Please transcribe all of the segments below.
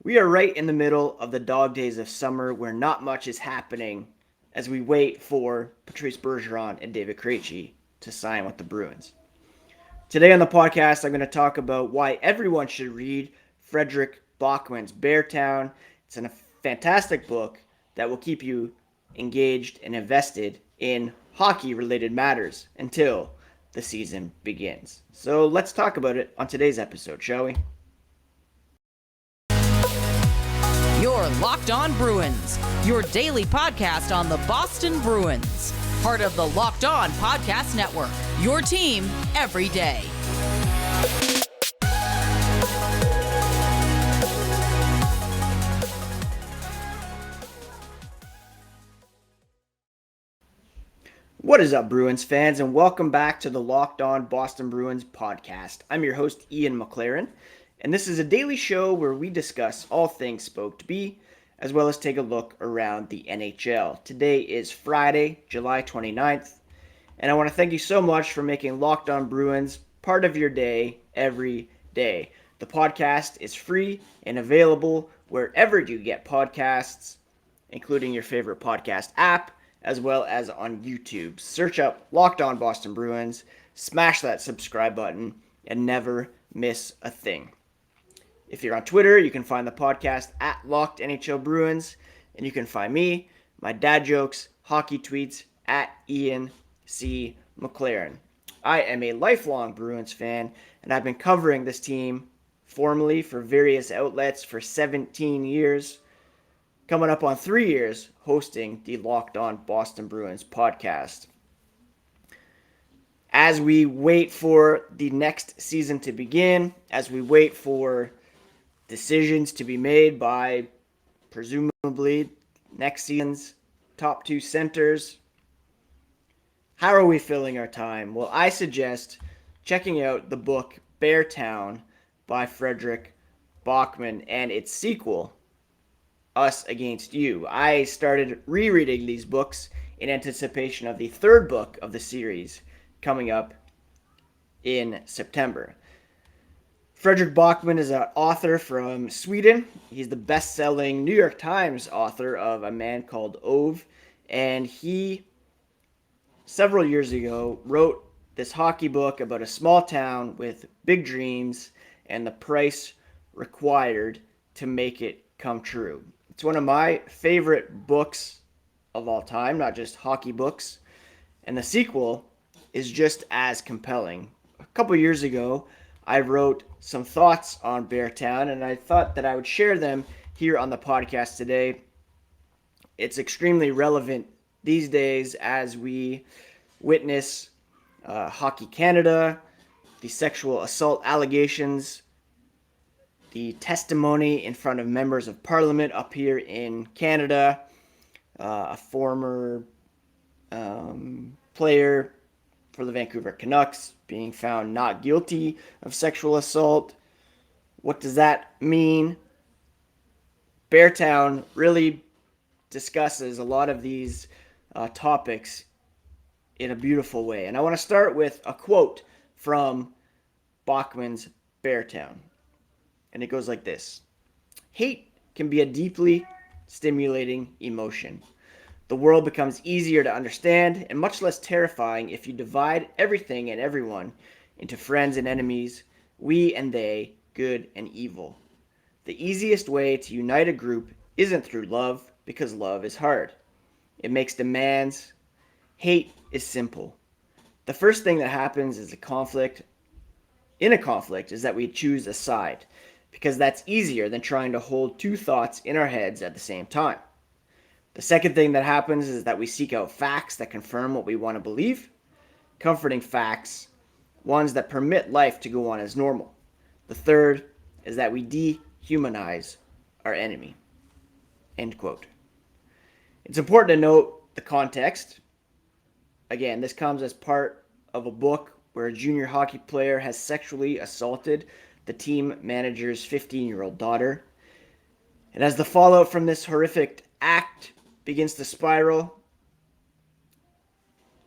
We are right in the middle of the dog days of summer where not much is happening as we wait for Patrice Bergeron and David Krejci to sign with the Bruins. Today on the podcast, I'm going to talk about why everyone should read Fredrik Backman's Beartown. It's a fantastic book that will keep you engaged and invested in hockey-related matters until the season begins. So let's talk about it on today's episode, shall we? You're Locked On Bruins, your daily podcast on the Boston Bruins. Part of the Locked On Podcast Network, your team every day. What is up, Bruins fans, and welcome back to the Locked On Boston Bruins podcast. I'm your host, Ian McLaren, and this is a daily show where we discuss all things Spoke to Be, as well as take a look around the NHL. Today is Friday, July 29th, and I want to thank you so much for making Locked On Bruins part of your day every day. The podcast is free and available wherever you get podcasts, including your favorite podcast app, as well as on YouTube. Search up Locked On Boston Bruins, smash that subscribe button, and never miss a thing. If you're on Twitter, you can find the podcast at Locked NHL Bruins, and you can find me, my dad jokes, hockey tweets at Ian C. McLaren. I am a lifelong Bruins fan, and I've been covering this team formally for various outlets for 17 years. Coming up on 3 years hosting the Locked On Boston Bruins podcast. As we wait for the next season to begin, as we wait for decisions to be made by presumably next season's top two centers, how are we filling our time? Well, I suggest checking out the book Beartown by Fredrik Backman and its sequel, Us Against You. I started rereading these books in anticipation of the third book of the series coming up in September. Fredrik Backman is an author from Sweden. He's the best-selling New York Times author of A Man Called Ove, and he, several years ago, wrote this hockey book about a small town with big dreams and the price required to make it come true. It's one of my favorite books of all time, not just hockey books. And the sequel is just as compelling. A couple years ago, I wrote some thoughts on Beartown, and I thought that I would share them here on the podcast today. It's extremely relevant these days as we witness Hockey Canada, the sexual assault allegations, the testimony in front of members of parliament up here in Canada, a former player for the Vancouver Canucks being found not guilty of sexual assault. What does that mean? Beartown really discusses a lot of these topics in a beautiful way. And I want to start with a quote from Backman's Beartown. And it goes like this. Hate can be a deeply stimulating emotion. The world becomes easier to understand and much less terrifying if you divide everything and everyone into friends and enemies, we and they, good and evil. The easiest way to unite a group isn't through love, because love is hard. It makes demands. Hate is simple. The first thing that happens is in a conflict is that we choose a side, because that's easier than trying to hold two thoughts in our heads at the same time. The second thing that happens is that we seek out facts that confirm what we want to believe, comforting facts, ones that permit life to go on as normal. The third is that we dehumanize our enemy. End quote. It's important to note the context. Again, this comes as part of a book where a junior hockey player has sexually assaulted the team manager's 15-year-old daughter. And as the fallout from this horrific act begins to spiral,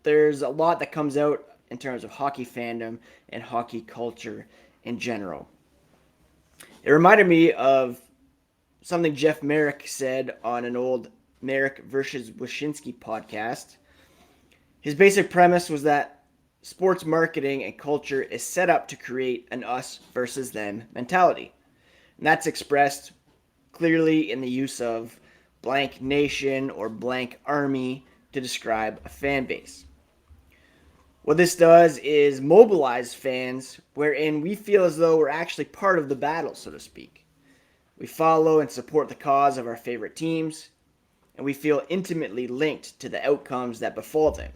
there's a lot that comes out in terms of hockey fandom and hockey culture in general. It reminded me of something Jeff Merrick said on an old Merrick versus Wyshynski podcast. His basic premise was that sports marketing and culture is set up to create an us versus them mentality. And that's expressed clearly in the use of blank nation or blank army to describe a fan base. What this does is mobilize fans wherein we feel as though we're actually part of the battle, so to speak. We follow and support the cause of our favorite teams, and we feel intimately linked to the outcomes that befall them.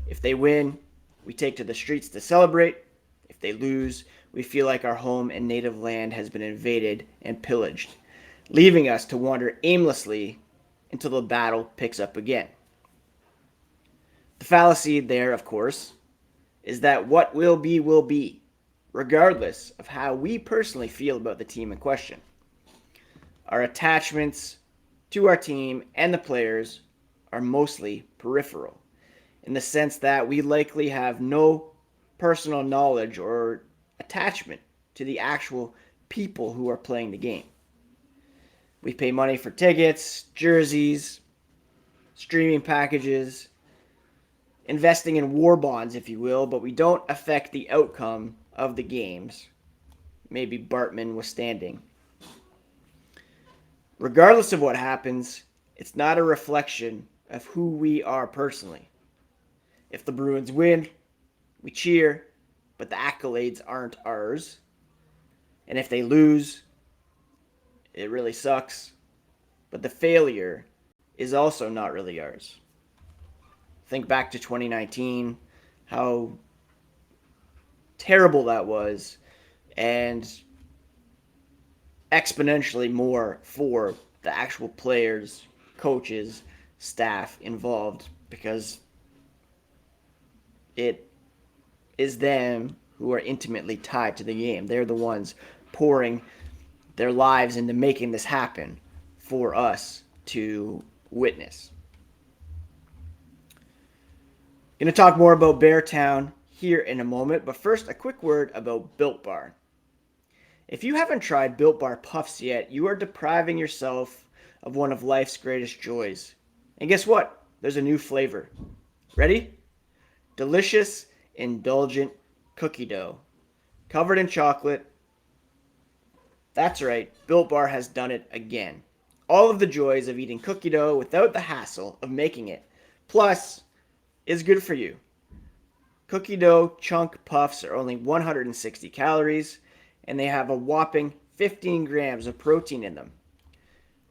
If they win, we take to the streets to celebrate. If they lose, we feel like our home and native land has been invaded and pillaged, leaving us to wander aimlessly until the battle picks up again. The fallacy there, of course, is that what will be, regardless of how we personally feel about the team in question. Our attachments to our team and the players are mostly peripheral, in the sense that we likely have no personal knowledge or attachment to the actual people who are playing the game. We pay money for tickets, jerseys, streaming packages, investing in war bonds, if you will, but we don't affect the outcome of the games. Maybe Bartman was standing. Regardless of what happens, it's not a reflection of who we are personally. If the Bruins win, we cheer, but the accolades aren't ours. And if they lose, it really sucks, but the failure is also not really ours. Think back to 2019, how terrible that was, and exponentially more for the actual players, coaches, staff involved, because it is them who are intimately tied to the game. They're the ones pouring their lives into making this happen for us to witness. Going to talk more about Beartown here in a moment, but first a quick word about Built Bar. If you haven't tried Built Bar Puffs yet, you are depriving yourself of one of life's greatest joys. And guess what? There's a new flavor. Ready? Delicious, indulgent cookie dough. Covered in chocolate. That's right, Built Bar has done it again. All of the joys of eating cookie dough without the hassle of making it. Plus, is good for you. Cookie dough chunk puffs are only 160 calories, and they have a whopping 15 grams of protein in them.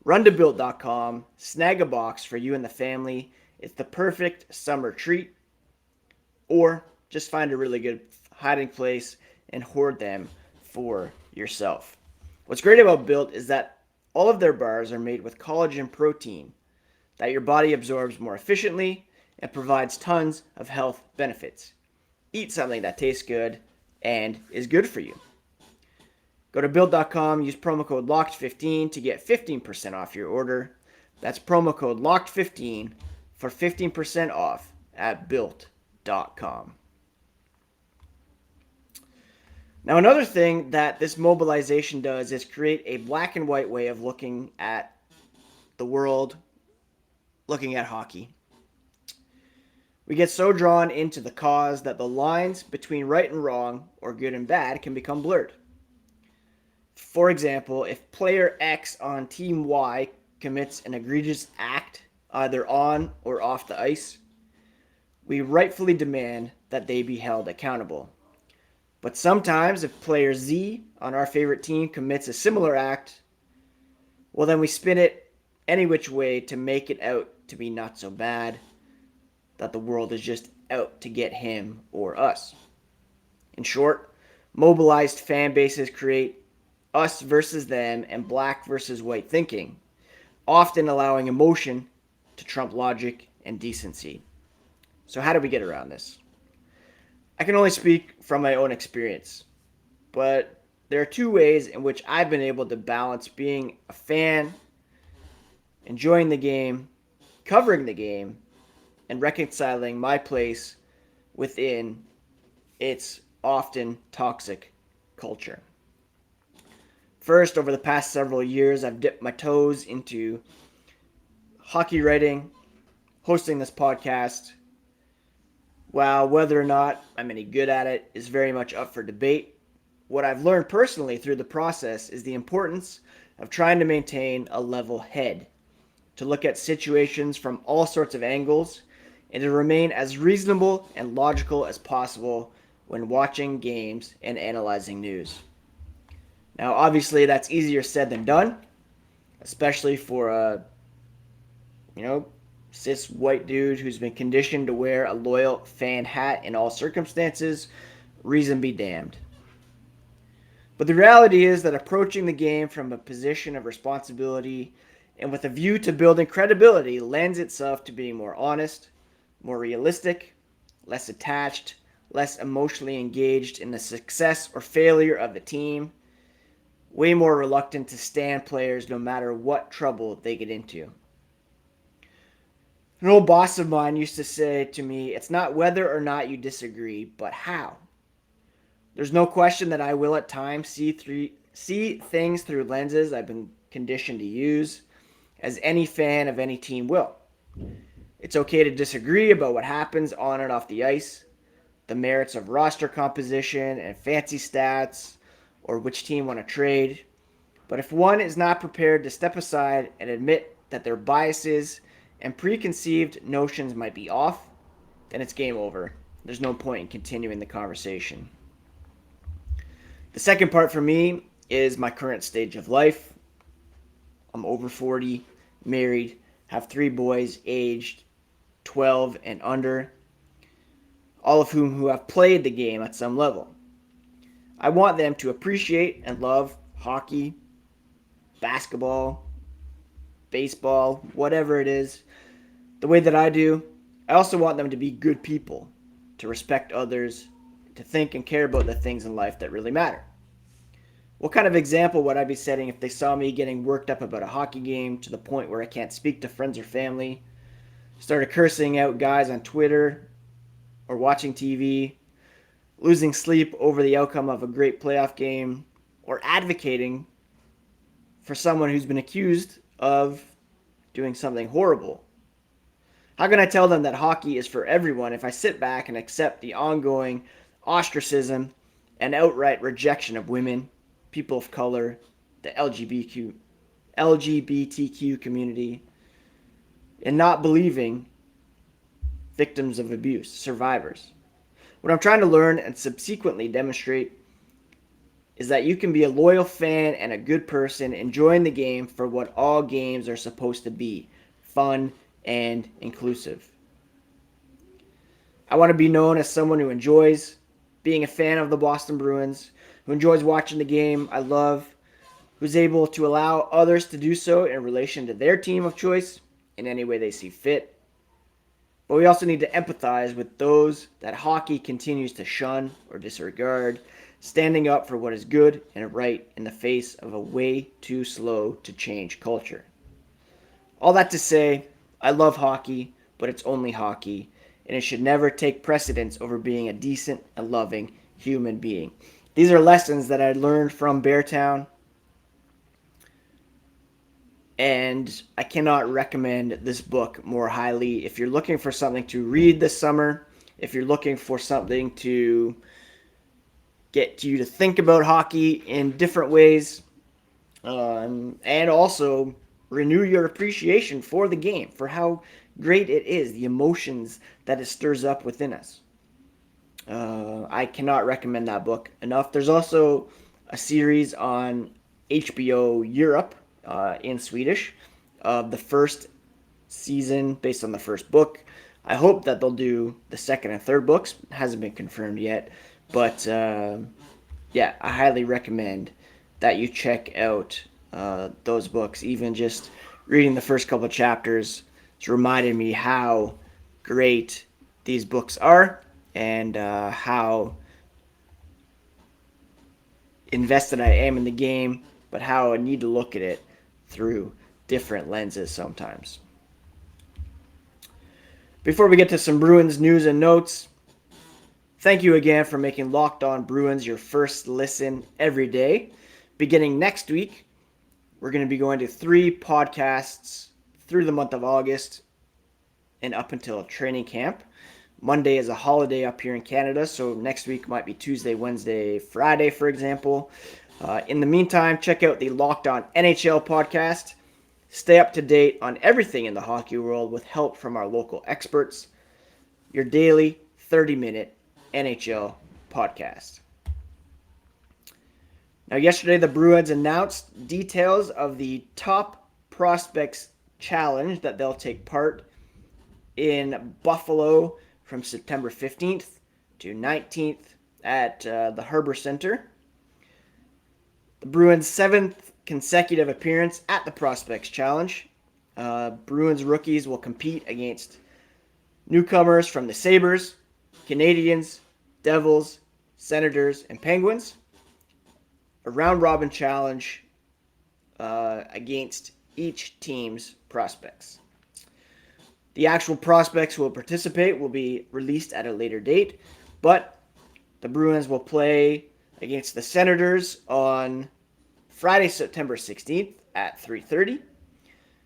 Run to Built.com, snag a box for you and the family. It's the perfect summer treat. Or just find a really good hiding place and hoard them for yourself. What's great about Built is that all of their bars are made with collagen protein that your body absorbs more efficiently and provides tons of health benefits. Eat something that tastes good and is good for you. Go to Built.com, use promo code LOCKED15 to get 15% off your order. That's promo code LOCKED15 for 15% off at Built.com. Now, another thing that this mobilization does is create a black and white way of looking at the world, looking at hockey. We get so drawn into the cause that the lines between right and wrong, or good and bad, can become blurred. For example, if player X on Team Y commits an egregious act, either on or off the ice, we rightfully demand that they be held accountable. But sometimes if player Z on our favorite team commits a similar act, well, then we spin it any which way to make it out to be not so bad, that the world is just out to get him or us. In short, mobilized fan bases create us versus them and black versus white thinking, often allowing emotion to trump logic and decency. So how do we get around this? I can only speak from my own experience, but there are two ways in which I've been able to balance being a fan, enjoying the game, covering the game, and reconciling my place within its often toxic culture. First, over the past several years, I've dipped my toes into hockey writing, hosting this podcast. While whether or not I'm any good at it is very much up for debate, what I've learned personally through the process is the importance of trying to maintain a level head, to look at situations from all sorts of angles, and to remain as reasonable and logical as possible when watching games and analyzing news. Now, obviously, that's easier said than done, especially for a, cis white dude who's been conditioned to wear a loyal fan hat in all circumstances. Reason be damned. But the reality is that approaching the game from a position of responsibility and with a view to building credibility lends itself to being more honest, more realistic, less attached, less emotionally engaged in the success or failure of the team, way more reluctant to stand players no matter what trouble they get into. An old boss of mine used to say to me, it's not whether or not you disagree, but how. There's no question that I will at times see things through lenses I've been conditioned to use, as any fan of any team will. It's okay to disagree about what happens on and off the ice, the merits of roster composition and fancy stats, or which team won a trade. But if one is not prepared to step aside and admit that their biases and preconceived notions might be off, then it's game over. There's no point in continuing the conversation. The second part for me is my current stage of life. I'm over 40, married, have 3 boys aged 12 and under, all of whom have played the game at some level. I want them to appreciate and love hockey, basketball, baseball, whatever it is, the way that I do. I also want them to be good people, to respect others, to think and care about the things in life that really matter. What kind of example would I be setting if they saw me getting worked up about a hockey game to the point where I can't speak to friends or family, started cursing out guys on Twitter or watching TV, losing sleep over the outcome of a great playoff game, or advocating for someone who's been accused of doing something horrible? How can I tell them that hockey is for everyone if I sit back and accept the ongoing ostracism and outright rejection of women, people of color, the LGBTQ community, and not believing victims of abuse, survivors? What I'm trying to learn and subsequently demonstrate is that you can be a loyal fan and a good person enjoying the game for what all games are supposed to be: fun and inclusive. I want to be known as someone who enjoys being a fan of the Boston Bruins, who enjoys watching the game I love, who's able to allow others to do so in relation to their team of choice in any way they see fit. But we also need to empathize with those that hockey continues to shun or disregard, standing up for what is good and right in the face of a way too slow to change culture. All that to say, I love hockey, but it's only hockey, and it should never take precedence over being a decent and loving human being. These are lessons that I learned from Beartown, and I cannot recommend this book more highly. If you're looking for something to read this summer, if you're looking for something to get you to think about hockey in different ways, and also renew your appreciation for the game, for how great it is, the emotions that it stirs up within us, I cannot recommend that book enough. There's also a series on HBO Europe in Swedish of the first season based on the first book. I hope that they'll do the second and third books. It hasn't been confirmed yet. But yeah, I highly recommend that you check out those books. Even just reading the first couple of chapters, it's reminded me how great these books are, and how invested I am in the game, but how I need to look at it through different lenses sometimes. Before we get to some Bruins news and notes, thank you again for making Locked On Bruins your first listen every day. Beginning next week, we're going to be going to 3 podcasts through the month of August and up until training camp. Monday is a holiday up here in Canada, so next week might be Tuesday, Wednesday, Friday, for example. In the meantime, check out the Locked On NHL podcast. Stay up to date on everything in the hockey world with help from our local experts. Your daily 30-minute NHL podcast. Now, yesterday, the Bruins announced details of the Top Prospects Challenge that they'll take part in Buffalo from September 15th to 19th at the Harbor Center. The Bruins' 7th consecutive appearance at the Prospects Challenge. Bruins rookies will compete against newcomers from the Sabres, Canadiens, Devils, Senators, and Penguins. A round-robin challenge against each team's prospects. The actual prospects who will participate will be released at a later date, but the Bruins will play against the Senators on Friday, September 16th at 3:30.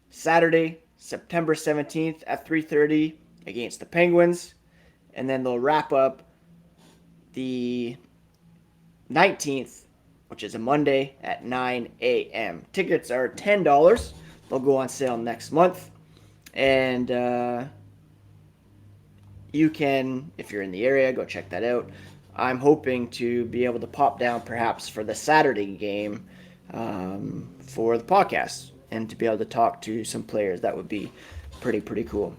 Saturday, September 17th at 3:30 against the Penguins. And then they'll wrap up the 19th, which is a Monday, at 9 a.m. Tickets are $10. They'll go on sale next month. And you can, if you're in the area, go check that out. I'm hoping to be able to pop down perhaps for the Saturday game for the podcast and to be able to talk to some players. That would be pretty cool.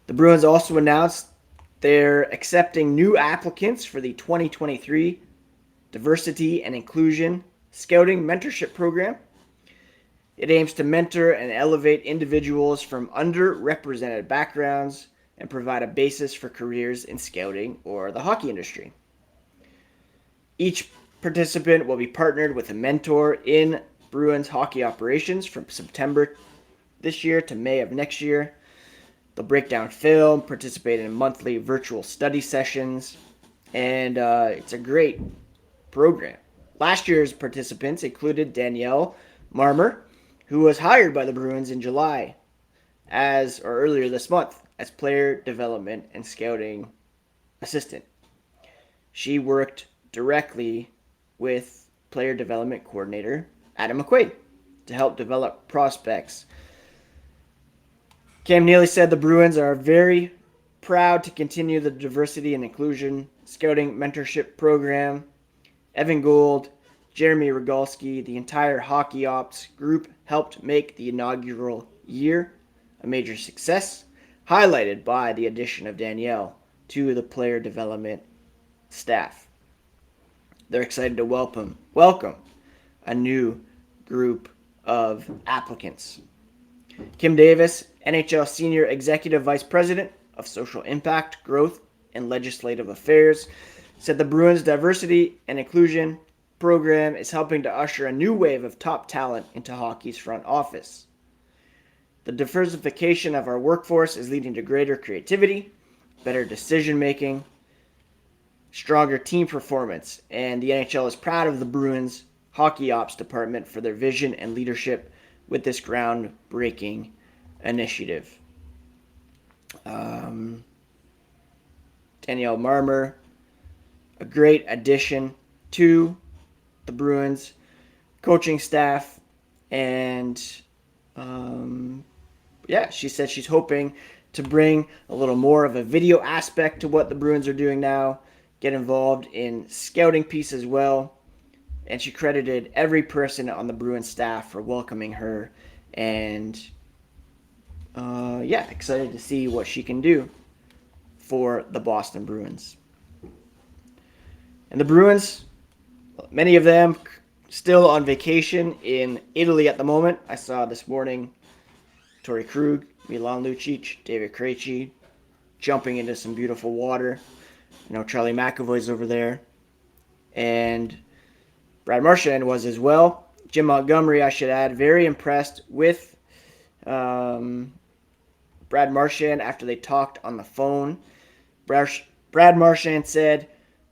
The Bruins also announced they're accepting new applicants for the 2023 Diversity and Inclusion Scouting Mentorship Program. It aims to mentor and elevate individuals from underrepresented backgrounds and provide a basis for careers in scouting or the hockey industry. Each participant will be partnered with a mentor in Bruins hockey operations from September this year to May of next year. They'll break down film, participate in monthly virtual study sessions, and it's a great program. Last year's participants included Danielle Marmer, who was hired by the Bruins in July earlier this month as player development and scouting assistant. She worked directly with player development coordinator Adam McQuaid to help develop prospects. Cam Neely said the Bruins are very proud to continue the diversity and inclusion scouting mentorship program. Evan Gould, Jeremy Rogalski, the entire hockey ops group helped make the inaugural year a major success, highlighted by the addition of Danielle to the player development staff. They're excited to welcome a new group of applicants. Kim Davis, NHL Senior Executive Vice President of Social Impact, Growth, and Legislative Affairs, said the Bruins Diversity and Inclusion program is helping to usher a new wave of top talent into hockey's front office. The diversification of our workforce is leading to greater creativity, better decision-making, stronger team performance, and the NHL is proud of the Bruins hockey ops department for their vision and leadership with this groundbreaking initiative. Danielle Marmer, a great addition to the Bruins coaching staff, and she said she's hoping to bring a little more of a video aspect to what the Bruins are doing now, get involved in scouting piece as well, and she credited every person on the Bruins staff for welcoming her, and excited to see what she can do for the Boston Bruins. And the Bruins, many of them still on vacation in Italy at the moment. I saw this morning Torrey Krug, Milan Lucic, David Krejci jumping into some beautiful water. You know, Charlie McAvoy's over there. And Brad Marchand was as well. Jim Montgomery, I should add, very impressed with Brad Marchand after they talked on the phone. Brad Marchand said,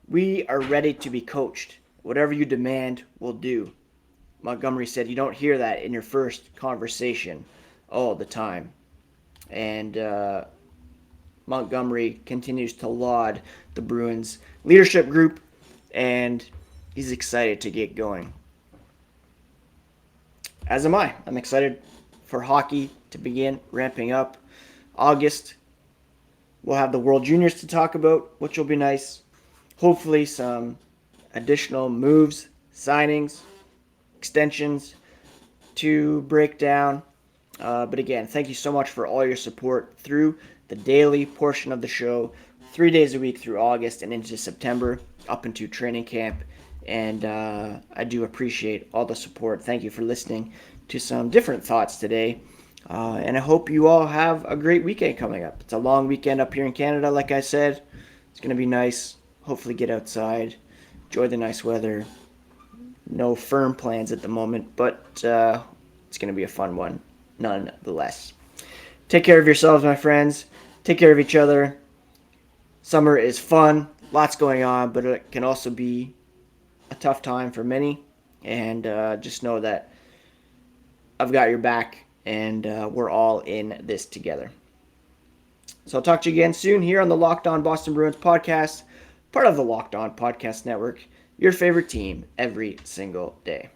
"We are ready to be coached. Whatever you demand, we'll do." Montgomery said you don't hear that in your first conversation all the time. And Montgomery continues to laud the Bruins leadership group, and he's excited to get going. As am I. I'm excited for hockey to begin ramping up. August, we'll have the World Juniors to talk about, which will be nice. Hopefully some additional moves, signings, extensions to break down. But again, thank you so much for all your support through the daily portion of the show, 3 days a week through August and into September, up into training camp. And I do appreciate all the support. Thank you for listening to some different thoughts today. And I hope you all have a great weekend coming up. It's a long weekend up here in Canada, like I said. It's going to be nice. Hopefully get outside, enjoy the nice weather. No firm plans at the moment, but it's going to be a fun one nonetheless. Take care of yourselves, my friends. Take care of each other. Summer is fun. Lots going on, but it can also be a tough time for many. And just know that I've got your back, and we're all in this together. So I'll talk to you again soon here on the Locked On Boston Bruins podcast, part of the Locked On Podcast Network, your favorite team every single day.